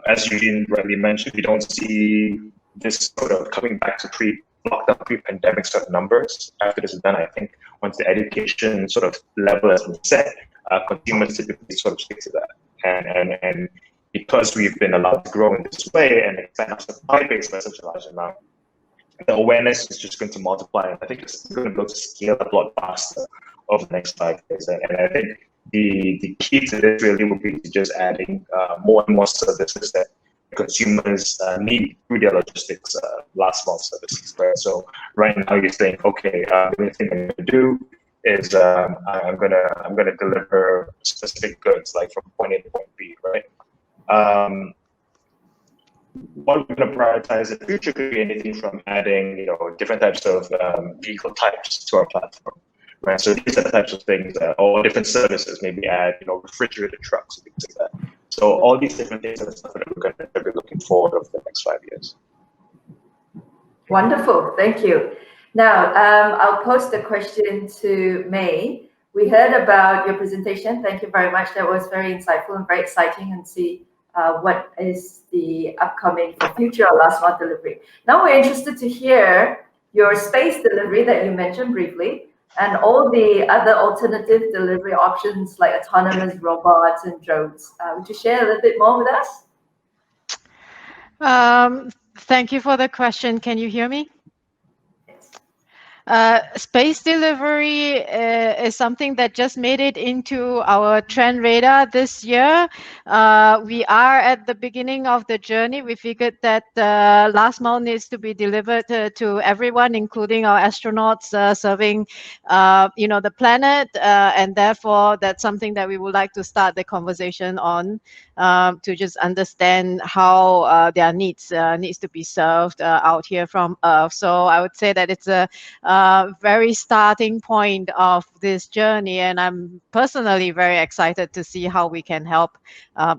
As Eugene rightly mentioned, we don't see this sort of coming back to pre-lockdown, pre-pandemic sort of numbers. After this is done, I think once the education sort of level has been set, consumers typically sort of stick to that. And because we've been allowed to grow in this way and expand our supply base by such a large amount, the awareness is just going to multiply. And I think it's going to be able to scale up a lot faster over the next 5 years. And I think the key to this really will be to just adding more and more services that consumers need through their logistics last mile services, right? So right now you're saying, okay, the only thing I'm going to do is I'm gonna deliver specific goods like from point A to point B, right? What we're going to prioritize in the future could be anything from adding, different types of vehicle types to our platform, right? So these are the types of things, or different services, maybe add, refrigerated trucks, things like that. So all these different things are stuff that we're going to be looking forward over the next 5 years. Wonderful, thank you. Now, I'll pose the question to May. We heard about your presentation. Thank you very much. That was very insightful and very exciting, and see what is the upcoming future of last mile delivery. Now we're interested to hear your space delivery that you mentioned briefly, and all the other alternative delivery options like autonomous robots and drones. Would you share a little bit more with us? Thank you for the question. Can you hear me? Space delivery is something that just made it into our trend radar this year. We are at the beginning of the journey. We figured that last mile needs to be delivered to everyone, including our astronauts serving, the planet, and therefore that's something that we would like to start the conversation on, to just understand how their needs to be served out here from Earth. So I would say that it's a very starting point of this journey, and I'm personally very excited to see how we can help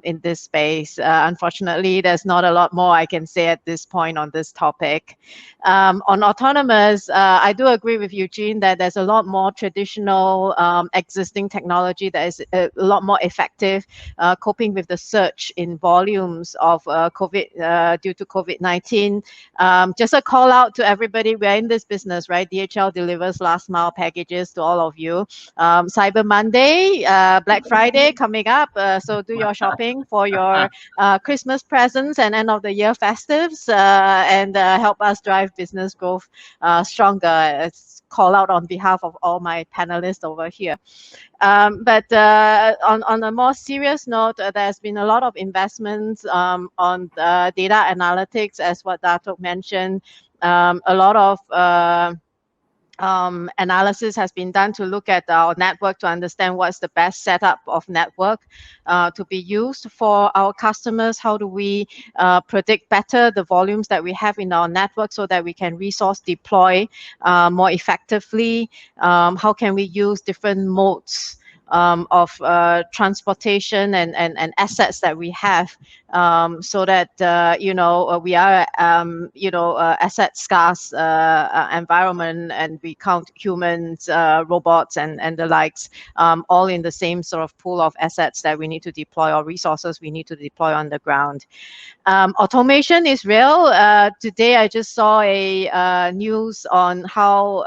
in this space. Unfortunately, there's not a lot more I can say at this point on this topic. On autonomous, I do agree with Eugene that there's a lot more traditional existing technology that is a lot more effective coping with the surge in volumes of COVID due to COVID-19. Just a call out to everybody, we're in this business, right? DHL delivers last mile packages to all of you. Cyber Monday, Black Friday coming up, so do your shopping for your Christmas presents and end of the year festives, and help us drive business growth stronger. It's call out on behalf of all my panelists over here. But on a more serious note, there's been a lot of investments on data analytics, as what Dato mentioned. A lot of analysis has been done to look at our network to understand what's the best setup of network to be used for our customers. How do we predict better the volumes that we have in our network so that we can resource deploy more effectively? How can we use different modes of transportation and assets that we have, so that we are asset scarce environment, and we count humans, robots, and the likes, all in the same sort of pool of assets that we need to deploy, or resources we need to deploy on the ground. Automation is real. Today I just saw a news on how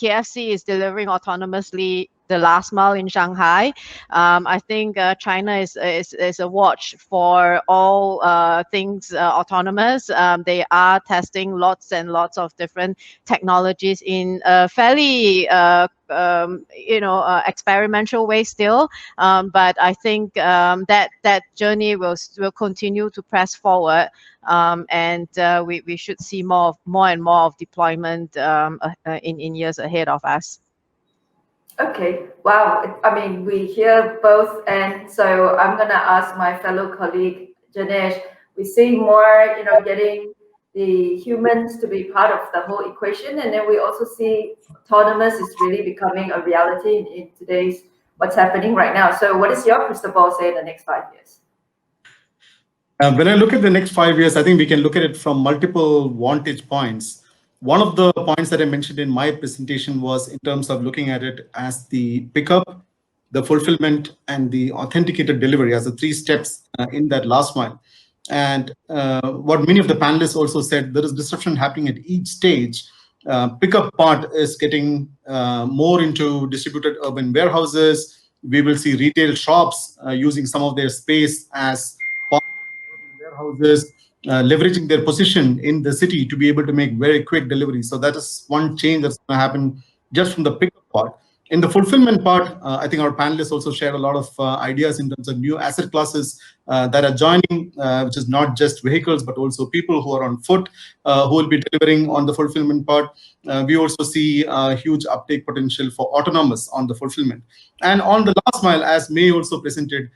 KFC is delivering autonomously the last mile in Shanghai. I think China is a watch for all things autonomous. They are testing lots and lots of different technologies in a fairly experimental way still. But I think that journey will continue to press forward, and we should see more and more of deployment in years ahead of us. Okay, wow. I mean, we hear both, and so I'm going to ask my fellow colleague, Janesh. We see more, getting the humans to be part of the whole equation. And then we also see autonomous is really becoming a reality in today's what's happening right now. So what is your crystal ball say in the next 5 years? When I look at the next 5 years, I think we can look at it from multiple vantage points. One of the points that I mentioned in my presentation was in terms of looking at it as the pickup, the fulfillment, and the authenticated delivery as the 3 steps in that last mile. And what many of the panelists also said, there is disruption happening at each stage. Pickup part is getting more into distributed urban warehouses. We will see retail shops using some of their space as warehouses, leveraging their position in the city to be able to make very quick deliveries. So that is one change that's going to happen just from the pickup part. In the fulfillment part, I think our panelists also shared a lot of ideas in terms of new asset classes that are joining, which is not just vehicles, but also people who are on foot, who will be delivering on the fulfillment part. We also see a huge uptake potential for autonomous on the fulfillment. And on the last mile, as May also presented,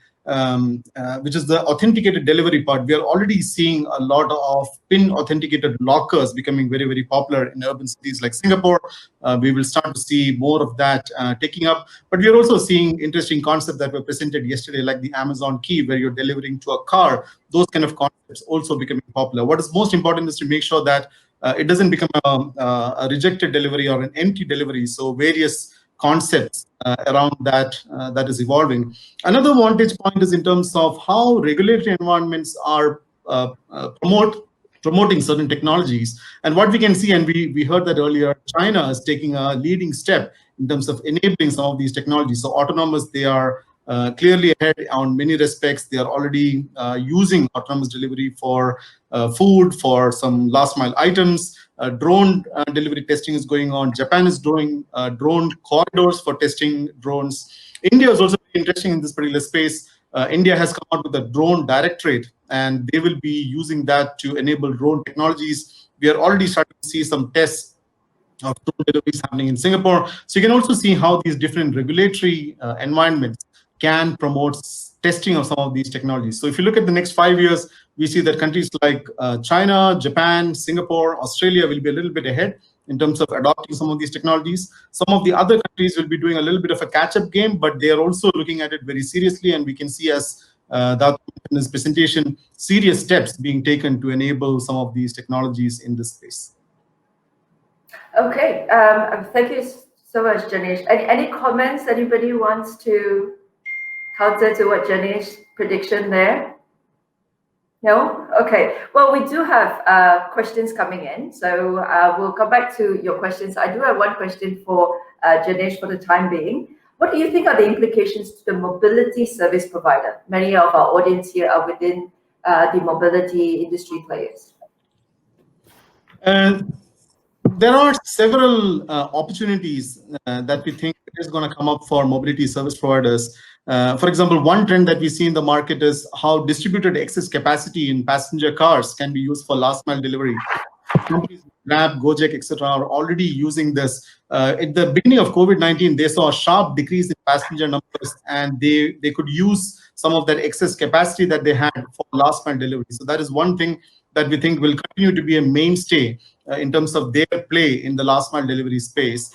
which is the authenticated delivery part, we are already seeing a lot of PIN authenticated lockers becoming very, very popular in urban cities like Singapore. We will start to see more of that taking up. But we are also seeing interesting concepts that were presented yesterday, like the Amazon key, where you're delivering to a car. Those kind of concepts also becoming popular. What is most important is to make sure that it doesn't become a rejected delivery or an empty delivery. So various concepts around that that is evolving. Another vantage point is in terms of how regulatory environments are promoting certain technologies. And what we can see, and we heard that earlier, China is taking a leading step in terms of enabling some of these technologies. So autonomous, they are clearly ahead on many respects. They are already using autonomous delivery for food, for some last mile items. Drone delivery testing is going on. Japan is doing drone corridors for testing drones. India is also very interesting in this particular space. India has come out with a drone directorate, and they will be using that to enable drone technologies. We are already starting to see some tests of drone deliveries happening in Singapore. So you can also see how these different regulatory environments can promote testing of some of these technologies. So if you look at the next 5 years, we see that countries like China, Japan, Singapore, Australia will be a little bit ahead in terms of adopting some of these technologies. Some of the other countries will be doing a little bit of a catch-up game, but they are also looking at it very seriously. And we can see, as that in this presentation, serious steps being taken to enable some of these technologies in this space. Okay, thank you so much, Janesh. Any comments anybody wants to counter to what Janesh's prediction there? No? Okay. Well, we do have questions coming in, so we'll come back to your questions. I do have one question for Janesh for the time being. What do you think are the implications to the mobility service provider? Many of our audience here are within the mobility industry players. There are several opportunities that we think is going to come up for mobility service providers. For example, one trend that we see in the market is how distributed excess capacity in passenger cars can be used for last mile delivery. Companies Grab, Gojek, etc. are already using this. At the beginning of COVID-19, they saw a sharp decrease in passenger numbers, and they could use some of that excess capacity that they had for last mile delivery. So that is one thing that we think will continue to be a mainstay in terms of their play in the last mile delivery space.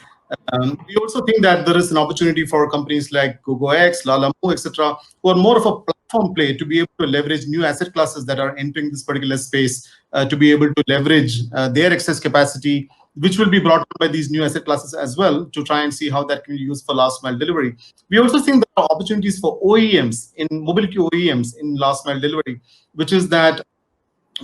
We also think that there is an opportunity for companies like GoGoX, Lalamove, etc., who are more of a platform play to be able to leverage new asset classes that are entering this particular space, to be able to leverage their excess capacity, which will be brought up by these new asset classes as well, to try and see how that can be used for last mile delivery. We also think there are opportunities for OEMs, in mobility OEMs in last mile delivery, which is that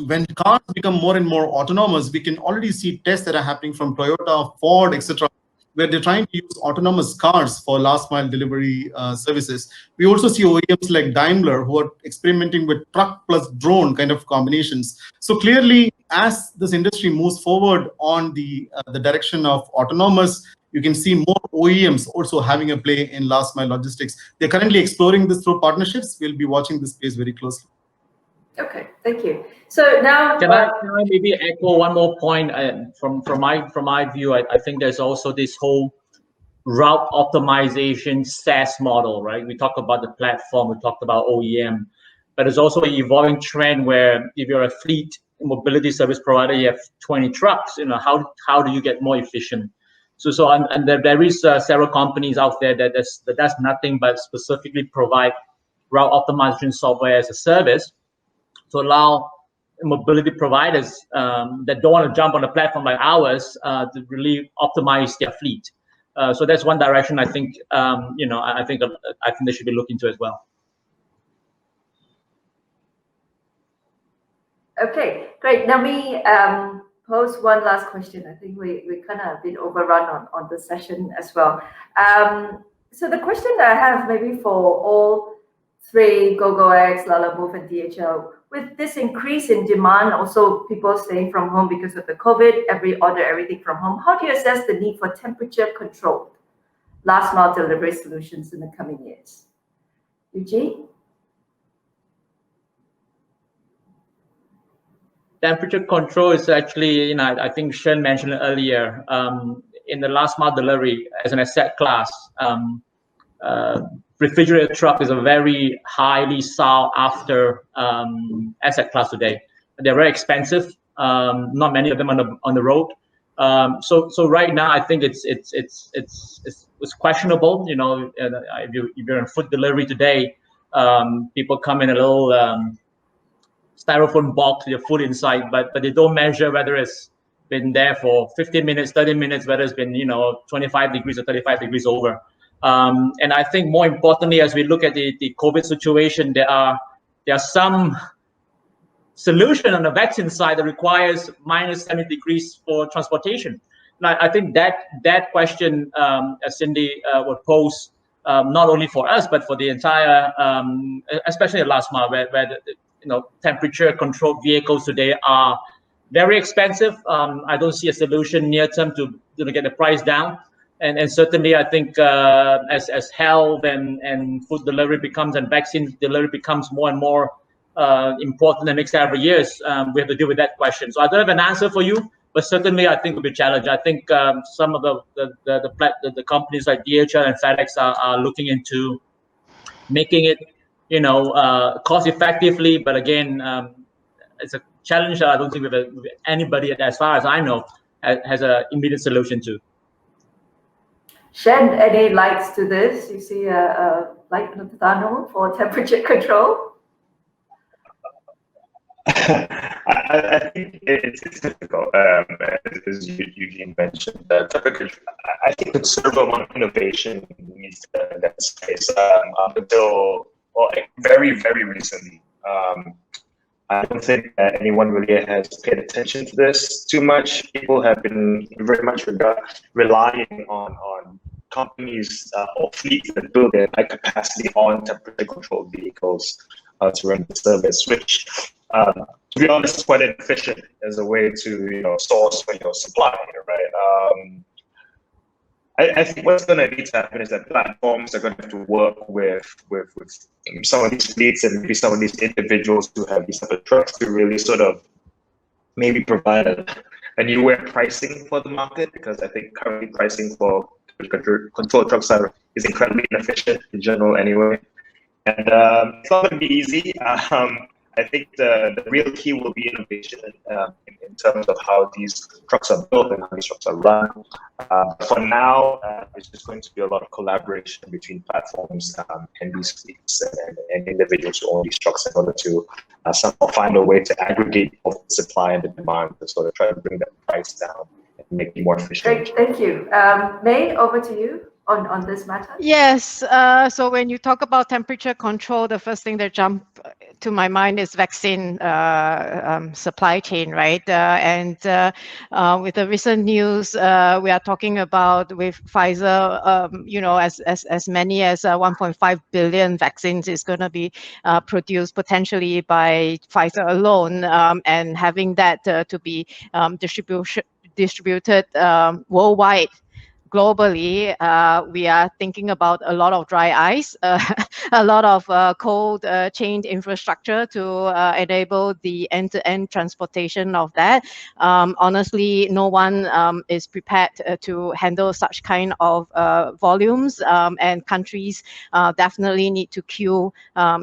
when cars become more and more autonomous, we can already see tests that are happening from Toyota, Ford, etc., where they're trying to use autonomous cars for last mile delivery services. We also see OEMs like Daimler who are experimenting with truck plus drone kind of combinations. So clearly, as this industry moves forward on the direction of autonomous, you can see more OEMs also having a play in last mile logistics. They're currently exploring this through partnerships. We'll be watching this space very closely. Okay, thank you. So now, can I maybe echo one more point from my view? I think there's also this whole route optimization SaaS model, right? We talked about the platform, we talked about OEM, but there's also an evolving trend where if you're a fleet mobility service provider, you have 20 trucks. How do you get more efficient? And there is several companies out there that does nothing but specifically provide route optimization software as a service to allow mobility providers that don't want to jump on a platform like ours to really optimize their fleet. So that's one direction I think I think they should be looking to as well. Okay, great. Now me pose one last question. I think we kind of been overrun on the session as well. So the question that I have maybe for all three, GoGoX, Lalamove, and DHL, with this increase in demand, also people staying from home because of the COVID, everything from home, how do you assess the need for temperature-controlled last-mile delivery solutions in the coming years? Eugene? Temperature control is actually, I think Shen mentioned it earlier, in the last-mile delivery as an asset class, refrigerated truck is a very highly sought after asset class today. They're very expensive. Not many of them on the road. So right now I think it's questionable. If you're in food delivery today, people come in a little styrofoam box with your food inside, but they don't measure whether it's been there for 15 minutes, 30 minutes, whether it's been 25 degrees or 35 degrees over. And I think more importantly, as we look at the COVID situation, there are some solution on the vaccine side that requires minus 70 degrees for transportation. Now, I think that question, as Cindy would pose, not only for us but for the entire, especially the last mile, where temperature controlled vehicles today are very expensive. I don't see a solution near term to get the price down. And certainly, I think as health and food delivery becomes and vaccine delivery becomes more and more important in the next several years, we have to deal with that question. So I don't have an answer for you, but certainly I think it'll be a challenge. I think some of the companies like DHL and FedEx are looking into making it cost effectively, but again, it's a challenge that I don't think anybody, as far as I know, has an immediate solution to. Shen, any lights to this? You see a light in the tunnel for temperature control? I think it's difficult, as Eugene mentioned. I think considerable amount of innovation needs to in that space. Up until very, very recently, I don't think that anyone really has paid attention to this too much. People have been very much relying on companies or fleets that build their high capacity on temperature-controlled vehicles to run the service, which, to be honest, is quite inefficient as a way to source for your supply, right? I think what's going to need to happen is that platforms are going to have to work with some of these fleets and maybe some of these individuals who have these type of trucks to really sort of maybe provide a new way of pricing for the market, because I think currently pricing for control trucks is incredibly inefficient in general anyway. And it's not going to be easy. I think the real key will be innovation in terms of how these trucks are built and how these trucks are run. For now, it's just going to be a lot of collaboration between platforms and these fleets and individuals who own these trucks in order to somehow find a way to aggregate both the supply and the demand to sort of try to bring that price down and make it more efficient. Great, thank you. May, over to you on this matter. Yes, so when you talk about temperature control, the first thing that jumps to my mind is vaccine supply chain, right? And with the recent news, we are talking about with Pfizer, as many as 1.5 billion vaccines is going to be produced potentially by Pfizer alone, and having that to be distributed worldwide. Globally, we are thinking about a lot of dry ice, a lot of cold chain infrastructure to enable the end-to-end transportation of that. Honestly, no one is prepared to handle such kind of volumes, and countries definitely need to queue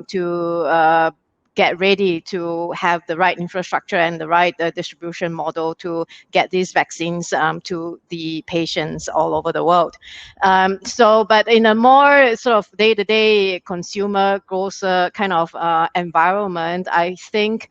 to get ready to have the right infrastructure and the right distribution model to get these vaccines to the patients all over the world. But in a more sort of day-to-day consumer grocer kind of environment, I think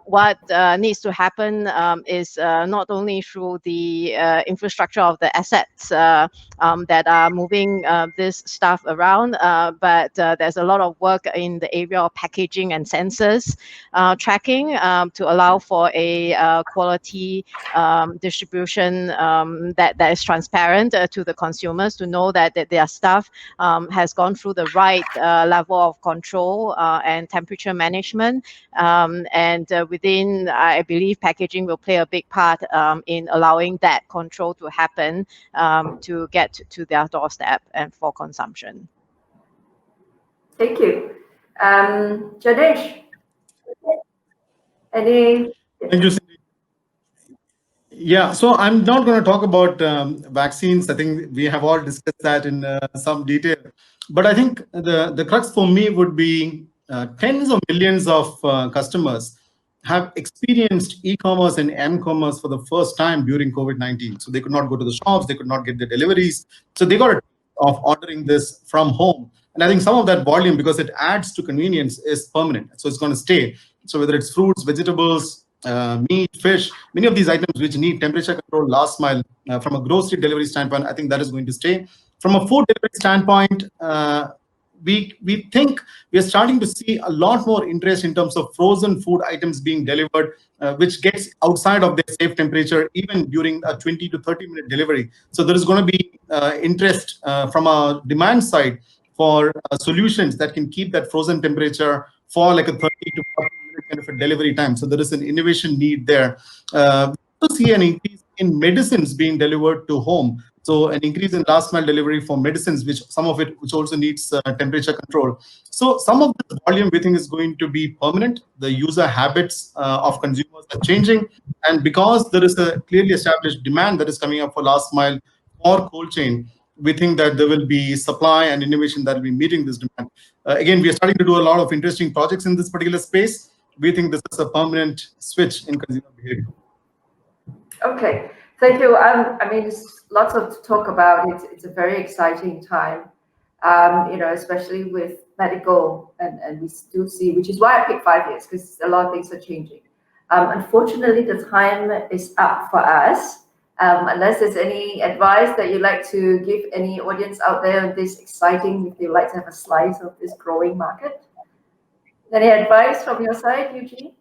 what needs to happen is not only through the infrastructure of the assets that are moving this stuff around, but there's a lot of work in the area of packaging and sensors tracking to allow for a quality distribution that is transparent to the consumers, to know that their stuff has gone through the right level of control and temperature management. And within, I believe packaging will play a big part in allowing that control to happen to get to their doorstep and for consumption. Thank you. Janesh, any? Thank you, Cindy. Yeah, so I'm not going to talk about vaccines. I think we have all discussed that in some detail. But I think the crux for me would be tens of millions of customers have experienced e-commerce and m-commerce for the first time during COVID-19. So they could not go to the shops, they could not get the deliveries. So they got a of ordering this from home. And I think some of that volume, because it adds to convenience, is permanent. So it's going to stay. So whether it's fruits, vegetables, meat, fish, many of these items which need temperature control last mile, from a grocery delivery standpoint, I think that is going to stay. From a food delivery standpoint, we think we are starting to see a lot more interest in terms of frozen food items being delivered, which gets outside of their safe temperature even during a 20 to 30-minute delivery. So there is going to be interest from a demand side for solutions that can keep that frozen temperature for like a 30 to 40 minute kind of a delivery time. So there is an innovation need there. We also see an increase in medicines being delivered to home. So an increase in last mile delivery for medicines, which some of it which also needs temperature control. So some of the volume we think is going to be permanent. The user habits of consumers are changing, and because there is a clearly established demand that is coming up for last mile or cold chain, we think that there will be supply and innovation that will be meeting this demand. Again, we are starting to do a lot of interesting projects in this particular space. We think this is a permanent switch in consumer behavior. Okay, thank you. I mean, there's lots to talk about. It's a very exciting time, especially with medical, and we do see, which is why I picked 5 years, because a lot of things are changing. Unfortunately, the time is up for us. Unless there's any advice that you'd like to give any audience out there on this exciting, if you'd like to have a slice of this growing market. Any advice from your side, Eugene?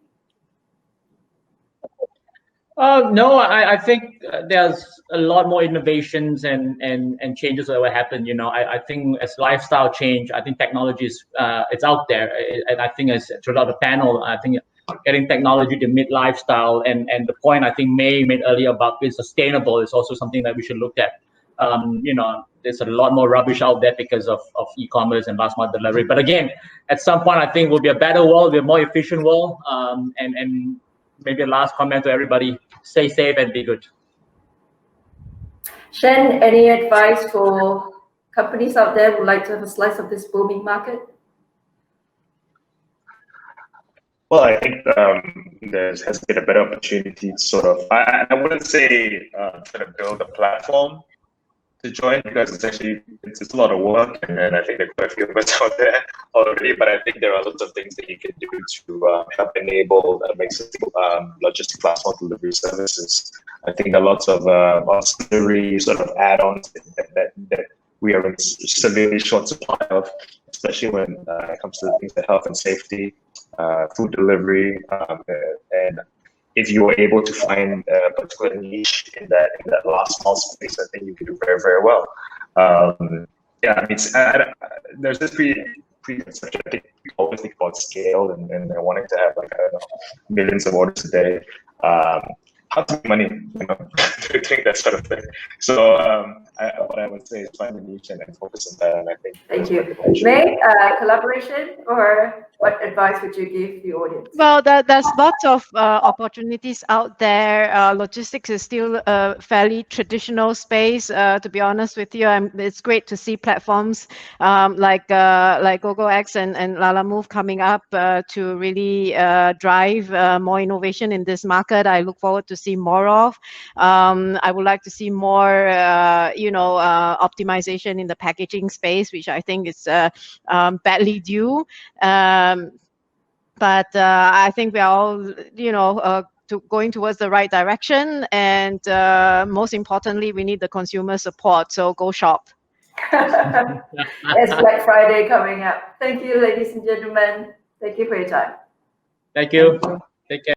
No, I think there's a lot more innovations and changes that will happen. I think as lifestyle change, I think technology is it's out there, and I think as throughout the panel, I think getting technology to meet lifestyle and the point I think May made earlier about being sustainable is also something that we should look at. There's a lot more rubbish out there because of e-commerce and last mile delivery. But again, at some point, I think we'll be a better world, we'll be a more efficient world, and maybe a last comment to everybody: stay safe and be good. Shen, any advice for companies out there who would like to have a slice of this booming market? Well, I think there has been a better opportunity to sort of, I wouldn't say try to build a platform to join, because it's a lot of work, and I think there are quite a few of us out there already, but I think there are lots of things that you can do to help enable accessible logistic last mile delivery services. I think there are lots of auxiliary sort of add-ons that we are in severely short supply of, especially when it comes to things like health and safety, food delivery, and if you were able to find a particular niche in that last mile space, I think you could do very, very well. Yeah, there's this preconception. I think we always think about scale and wanting to have millions of orders a day. How to make money, doing that sort of thing. So what I would say is find a niche and focus on that. And I think. Thank you. May, collaboration or what advice would you give the audience? Well, there's lots of opportunities out there. Logistics is still a fairly traditional space. To be honest with you, it's great to see platforms like GoGoX and Lalamove coming up to really drive more innovation in this market. I look forward to see more of. I would like to see more, optimization in the packaging space, which I think is badly due. But I think we are all, going towards the right direction. And most importantly, we need the consumer support. So go shop. It's Black Friday coming up. Thank you, ladies and gentlemen. Thank you for your time. Thank you. Take care.